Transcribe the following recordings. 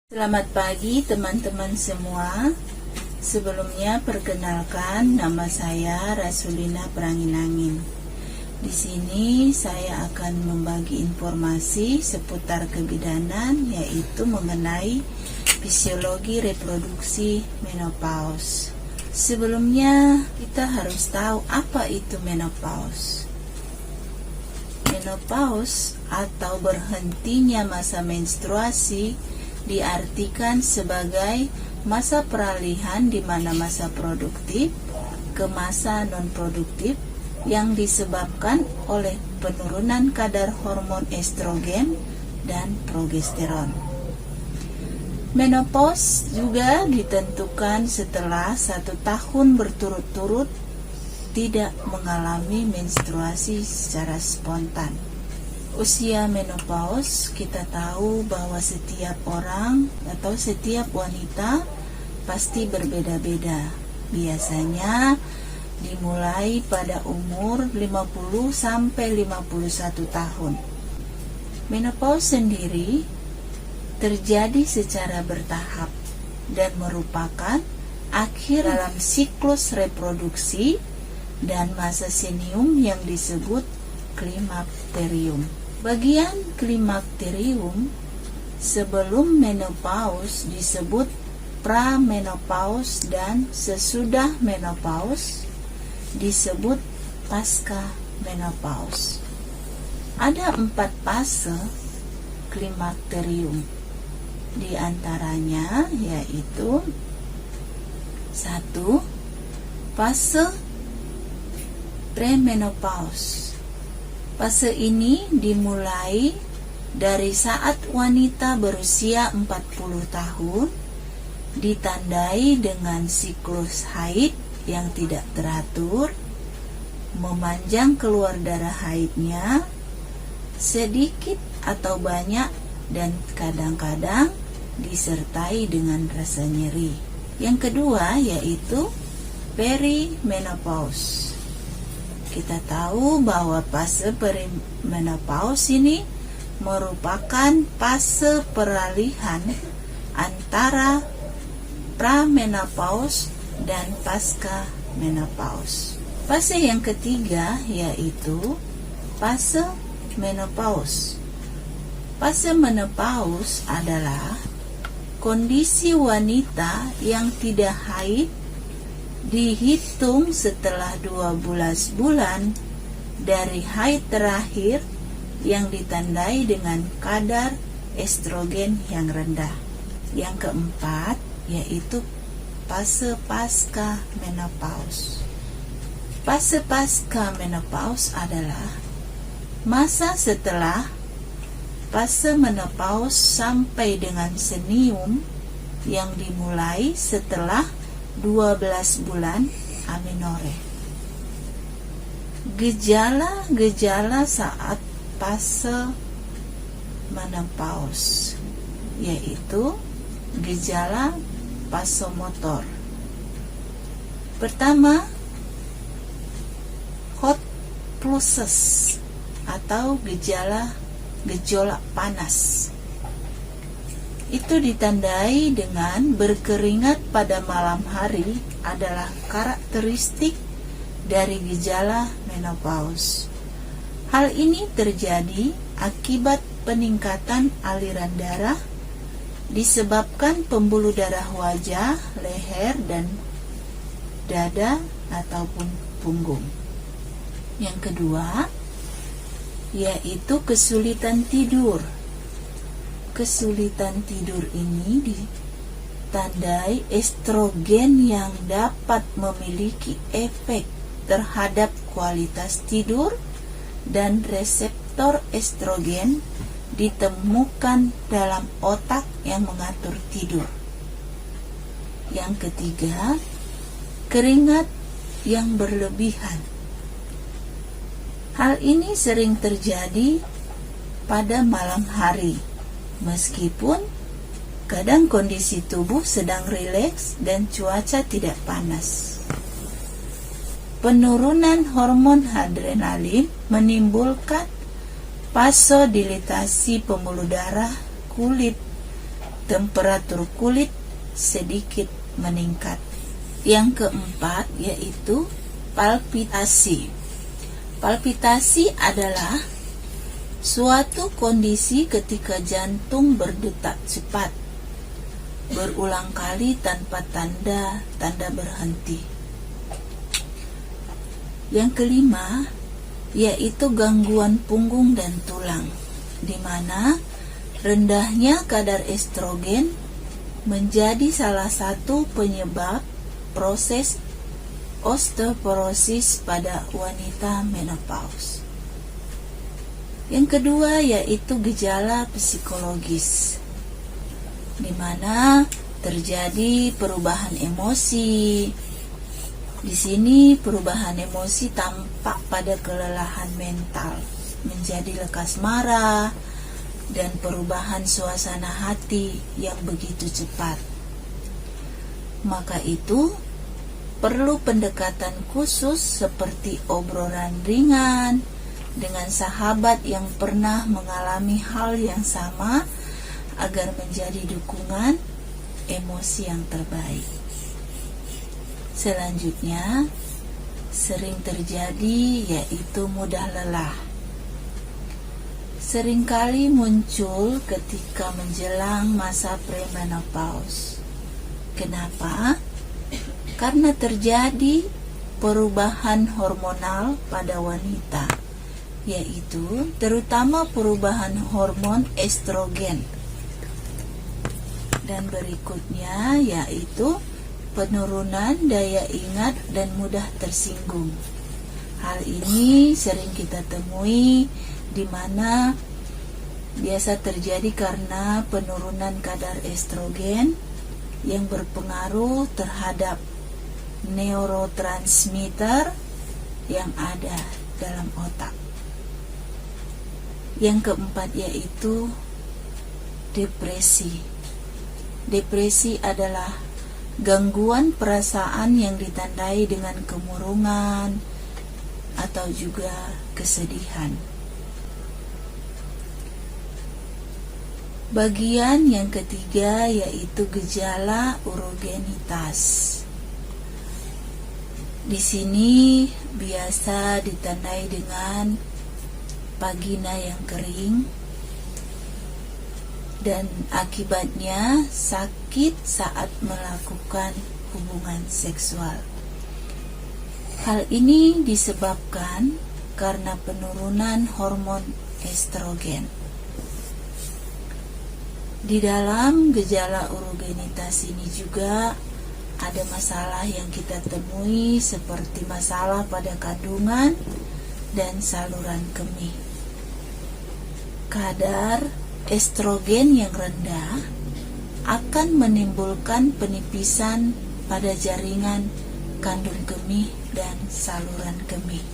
Selamat pagi teman-teman semua. Sebelumnya perkenalkan, nama saya Rasulina Peranginangin. Di sini saya akan membagi informasi seputar kebidanan, yaitu mengenai fisiologi reproduksi menopause. Sebelumnya kita harus tahu apa itu menopause. Menopause atau berhentinya masa menstruasi diartikan sebagai masa peralihan di mana masa produktif ke masa non-produktif yang disebabkan oleh penurunan kadar hormon estrogen dan progesteron. Menopause juga ditentukan setelah 1 tahun berturut-turut tidak mengalami menstruasi secara spontan. Usia menopause, kita tahu bahwa setiap orang atau setiap wanita pasti berbeda-beda. Biasanya dimulai pada umur 50 sampai 51 tahun. Menopause sendiri terjadi secara bertahap dan merupakan akhir dalam siklus reproduksi dan masa senium yang disebut klimakterium. Bagian klimakterium sebelum menopause disebut pramenopause dan sesudah menopause disebut pasca menopause. Ada 4 fase klimakterium. Di antaranya yaitu 1. Fase premenopause. Fase ini dimulai dari saat wanita berusia 40 tahun, ditandai dengan siklus haid yang tidak teratur, memanjang keluar darah haidnya, sedikit atau banyak, dan kadang-kadang disertai dengan rasa nyeri. Yang kedua yaitu perimenopause. Kita tahu bahwa fase perimenopause ini merupakan fase peralihan antara pramenopause dan pasca menopause. Fase yang ketiga yaitu fase menopause. Fase menopause adalah kondisi wanita yang tidak haid dihitung setelah 12 bulan dari haid terakhir yang ditandai dengan kadar estrogen yang rendah. Yang keempat yaitu fase pasca menopause. Fase pasca menopause adalah masa setelah fase menopause sampai dengan senium yang dimulai setelah 12 bulan amenorrhe. Gejala-gejala saat fase menopause yaitu gejala vasomotor. Pertama, hot flushes atau gejolak panas. Itu ditandai dengan berkeringat pada malam hari adalah karakteristik dari gejala menopause. Hal ini terjadi akibat peningkatan aliran darah disebabkan pembuluh darah wajah, leher, dan dada ataupun punggung. Yang kedua yaitu kesulitan tidur. Kesulitan tidur ini ditandai estrogen yang dapat memiliki efek terhadap kualitas tidur dan reseptor estrogen ditemukan dalam otak yang mengatur tidur. Yang ketiga, keringat yang berlebihan. Hal ini sering terjadi pada malam hari, meskipun kadang kondisi tubuh sedang rileks dan cuaca tidak panas. Penurunan hormon adrenalin menimbulkan vasodilatasi pembuluh darah kulit temperatur kulit sedikit meningkat. Yang keempat yaitu palpitasi. Palpitasi adalah suatu kondisi ketika jantung berdetak cepat, berulang kali tanpa tanda berhenti. Yang kelima yaitu gangguan punggung dan tulang, di mana rendahnya kadar estrogen menjadi salah satu penyebab proses osteoporosis pada wanita menopause. Yang kedua yaitu gejala psikologis, di mana terjadi perubahan emosi. Di sini perubahan emosi tampak pada kelelahan mental, menjadi lekas marah, dan perubahan suasana hati yang begitu cepat. Maka itu perlu pendekatan khusus seperti obrolan ringan dengan sahabat yang pernah mengalami hal yang sama agar menjadi dukungan emosi yang terbaik. Selanjutnya, sering terjadi yaitu mudah lelah. Seringkali muncul ketika menjelang masa premenopause. Kenapa? Karena terjadi perubahan hormonal pada wanita, yaitu terutama perubahan hormon estrogen. Dan berikutnya yaitu penurunan daya ingat dan mudah tersinggung. Hal ini sering kita temui di mana biasa terjadi karena penurunan kadar estrogen yang berpengaruh terhadap neurotransmitter yang ada dalam otak. Yang keempat yaitu depresi. Depresi adalah gangguan perasaan yang ditandai dengan kemurungan atau juga kesedihan. Bagian yang ketiga yaitu gejala urogenitas. Di sini biasa ditandai dengan vagina yang kering dan akibatnya sakit saat melakukan hubungan seksual. Hal ini disebabkan karena penurunan hormon estrogen. Di dalam gejala urogenitas ini juga ada masalah yang kita temui seperti masalah pada kandungan dan saluran kemih. Kadar estrogen yang rendah akan menimbulkan penipisan pada jaringan kandung kemih dan saluran kemih.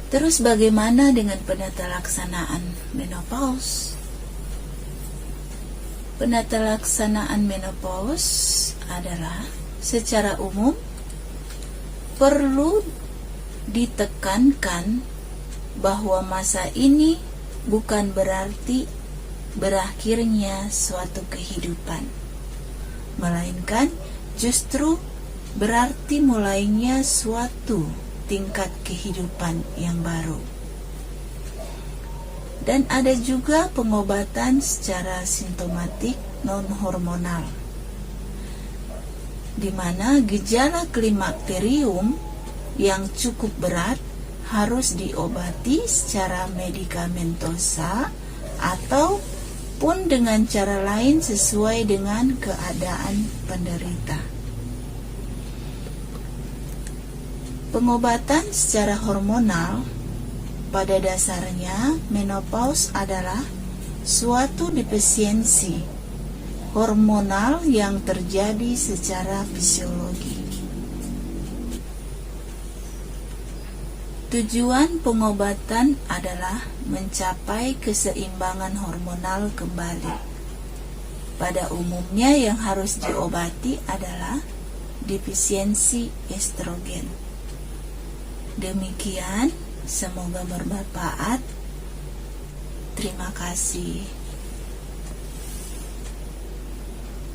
Terus bagaimana dengan penata laksanaan menopause? Penata laksanaan menopause adalah secara umum perlu ditekankan bahwa masa ini bukan berarti berakhirnya suatu kehidupan, melainkan justru berarti mulainya suatu tingkat kehidupan yang baru. Dan ada juga pengobatan secara simptomatik non-hormonal, di mana gejala klimakterium yang cukup berat harus diobati secara medikamentosa ataupun dengan cara lain sesuai dengan keadaan penderita. Pengobatan secara hormonal pada dasarnya menopause adalah suatu defisiensi hormonal yang terjadi secara fisiologi. Tujuan pengobatan adalah mencapai keseimbangan hormonal kembali. Pada umumnya yang harus diobati adalah defisiensi estrogen. Demikian, semoga bermanfaat. Terima kasih.